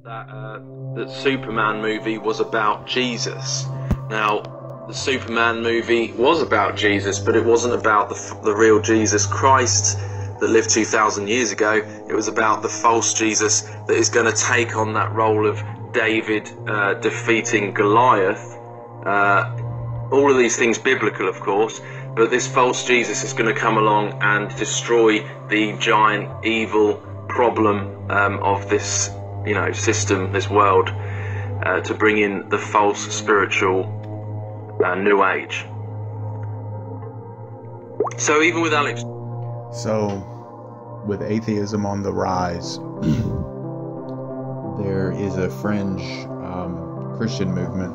that Superman movie was about Jesus. Now, the Superman movie was about Jesus, but it wasn't about the real Jesus Christ that lived 2,000 years ago. It was about the false Jesus that is going to take on that role of David defeating Goliath. All of these things biblical, of course, but this false Jesus is going to come along and destroy the giant evil problem of this, system, this world, to bring in the false spiritual new age. So even with Alex, with atheism on the rise, there is a fringe Christian movement,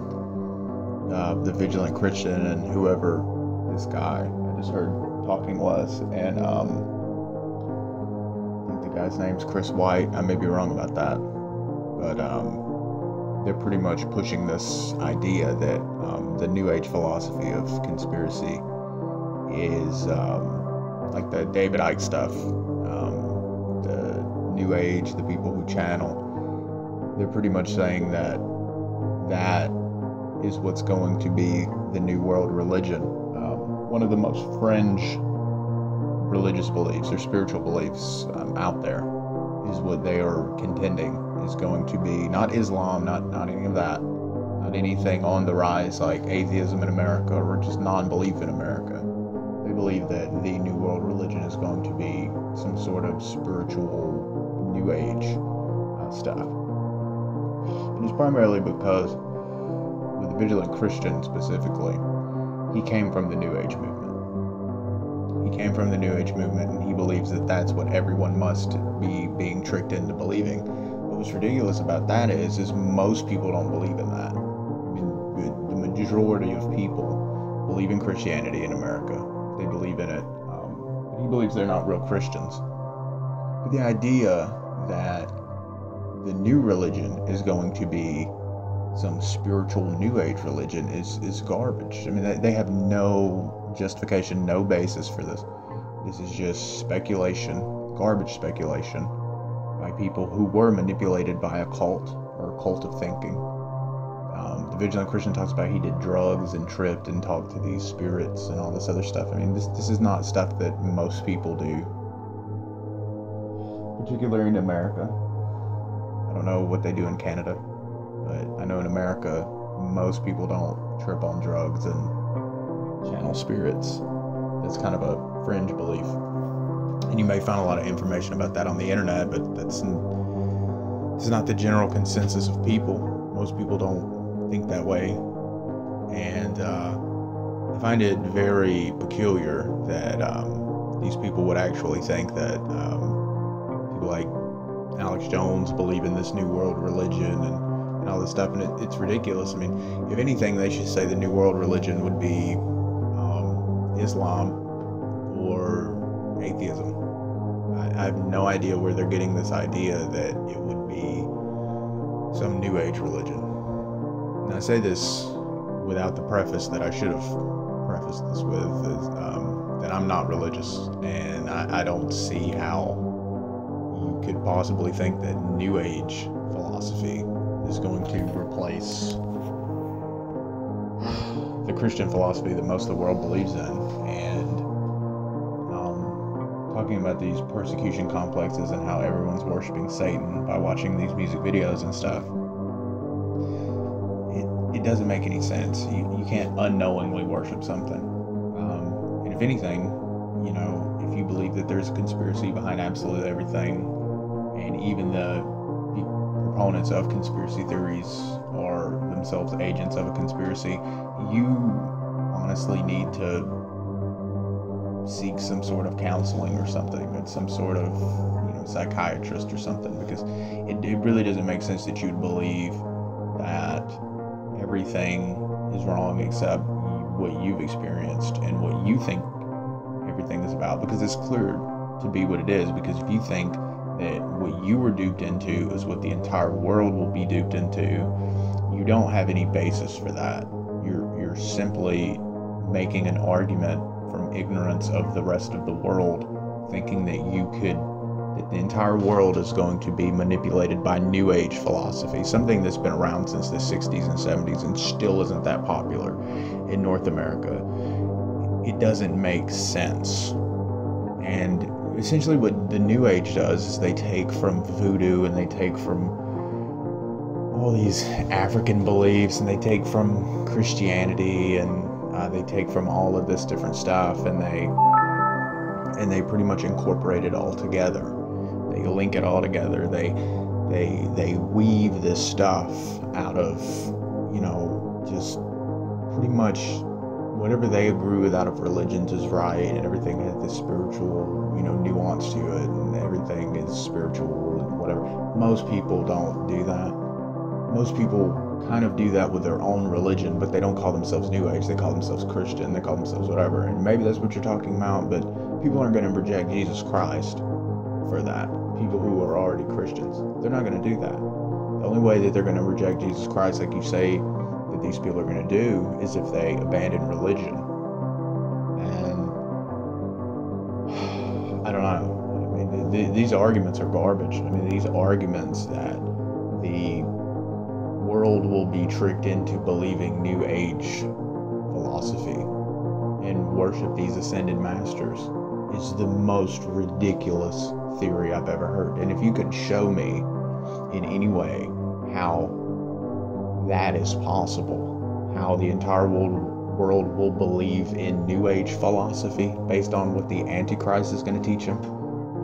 the Vigilant Christian, and whoever this guy I just heard talking was, and I think the guy's name's Chris White. I may be wrong about that, but they're pretty much pushing this idea that the New Age philosophy of conspiracy is like the David Icke stuff, the New Age, the people who channel. They're pretty much saying that that is what's going to be the new world religion. One of the most fringe religious beliefs or spiritual beliefs out there is what they are contending is going to be not Islam, not any of that, not anything on the rise like atheism in America or just non-belief in America. They believe that the new world religion is going to be some sort of spiritual new age stuff. And it's primarily because with the Vigilant Christian specifically, he came from the New Age movement. He came from the New Age movement, and he believes that that's what everyone must be being tricked into believing. But what's ridiculous about that is most people don't believe in that. I mean, the majority of people believe in Christianity in America. They believe in it. But he believes they're not real Christians. But the idea that the new religion is going to be some spiritual new age religion is garbage. I mean, they have no justification, no basis for this. This is just speculation, garbage speculation by people who were manipulated by a cult or a cult of thinking. The Vigilant Christian talks about he did drugs and tripped and talked to these spirits and all this other stuff. I mean, this is not stuff that most people do, particularly in America. I don't know what they do in Canada, but I know in America, most people don't trip on drugs and channel spirits. That's kind of a fringe belief. And you may find a lot of information about that on the internet, but it's not the general consensus of people. Most people don't think that way. And I find it very peculiar that these people would actually think that people like Alex Jones believe in this new world religion and all this stuff, and it's ridiculous. I mean, if anything, they should say the new world religion would be Islam or atheism. I have no idea where they're getting this idea that it would be some new age religion. And I say this without the preface that I should have prefaced this with, is that I'm not religious, and I don't see how you could possibly think that new age philosophy is going to replace the Christian philosophy that most of the world believes in. And talking about these persecution complexes and how everyone's worshiping Satan by watching these music videos and stuff, it doesn't make any sense. You can't unknowingly worship something. And if anything, if you believe that there's a conspiracy behind absolutely everything, and even the proponents of conspiracy theories are themselves agents of a conspiracy, you honestly need to seek some sort of counseling or something, with some sort of psychiatrist or something, because it really doesn't make sense that you'd believe that everything is wrong except what you've experienced and what you think everything is about, because it's clear to be what it is. Because if you think that what you were duped into is what the entire world will be duped into, you don't have any basis for that. You're simply making an argument from ignorance of the rest of the world, thinking that that the entire world is going to be manipulated by New Age philosophy, something that's been around since the 60s and 70s and still isn't that popular in North America. It doesn't make sense. And essentially what the New Age does is they take from voodoo, and they take from all these African beliefs, and they take from Christianity, and they take from all of this different stuff, and they pretty much incorporate it all together. They link it all together. They weave this stuff out of, just pretty much whatever they agree with out of religions is right, and everything has this spiritual, nuance to it, and everything is spiritual and whatever. Most people don't do that. Most people kind of do that with their own religion, but they don't call themselves New Age. They call themselves Christian. They call themselves whatever. And maybe that's what you're talking about, but people aren't going to reject Jesus Christ for that. People who are already Christians, they're not going to do that. The only way that they're going to reject Jesus Christ, like you say, that these people are going to do, is if they abandon religion. And I don't know. I mean, these arguments are garbage. I mean, these arguments that the world will be tricked into believing New Age philosophy and worship these ascended masters is the most ridiculous theory I've ever heard. And if you can show me in any way how that is possible, how the entire world will believe in New Age philosophy based on what the Antichrist is going to teach them,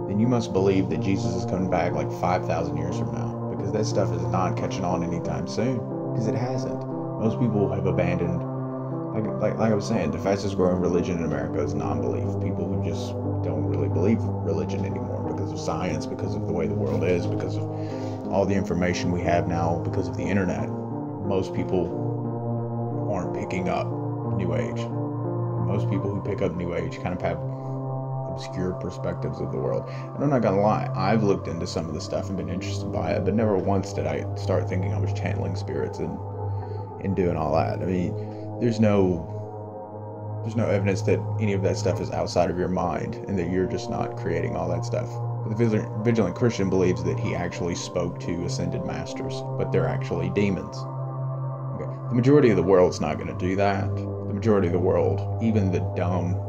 then you must believe that Jesus is coming back like 5,000 years from now. Because that stuff is not catching on anytime soon. Because it hasn't. Most people have abandoned, like I was saying, the fastest growing religion in America is non-belief. People who just don't really believe religion anymore because of science, because of the way the world is, because of all the information we have now, because of the internet. Most people aren't picking up New Age. Most people who pick up New Age kind of have obscure perspectives of the world. And I'm not gonna lie, I've looked into some of the stuff and been interested by it, but never once did I start thinking I was channeling spirits and doing all that. I mean, there's no evidence that any of that stuff is outside of your mind and that you're just not creating all that stuff. But the vigilant Christian believes that he actually spoke to ascended masters, but they're actually demons. Okay. The majority of the world's not going to do that. The majority of the world, even the dumb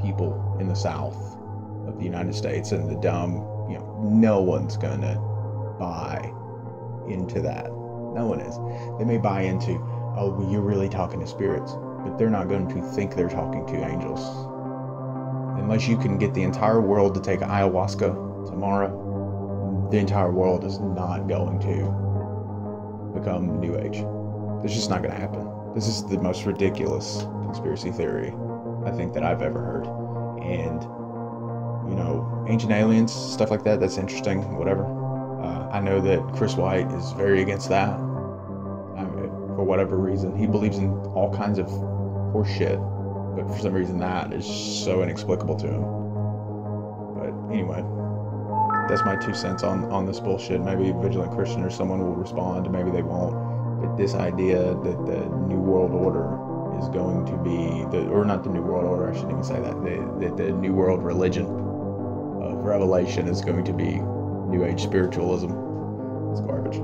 people in the South of the United States and the dumb, no one's going to buy into that. No one is. They may buy into, oh, well, you're really talking to spirits, but they're not going to think they're talking to angels. Unless you can get the entire world to take ayahuasca tomorrow, the entire world is not going to become New Age. It's just not going to happen. This is the most ridiculous conspiracy theory I think that I've ever heard. And, ancient aliens, stuff like that, that's interesting, whatever. I know that Chris White is very against that. For whatever reason. He believes in all kinds of horse shit, but for some reason that is so inexplicable to him. But anyway, that's my 2 cents on this bullshit. Maybe Vigilant Christian or someone will respond, maybe they won't. But this idea that the New World Order is going to be, or not the New World Order, I shouldn't even say that, that the New World religion of Revelation is going to be New Age spiritualism, it's garbage.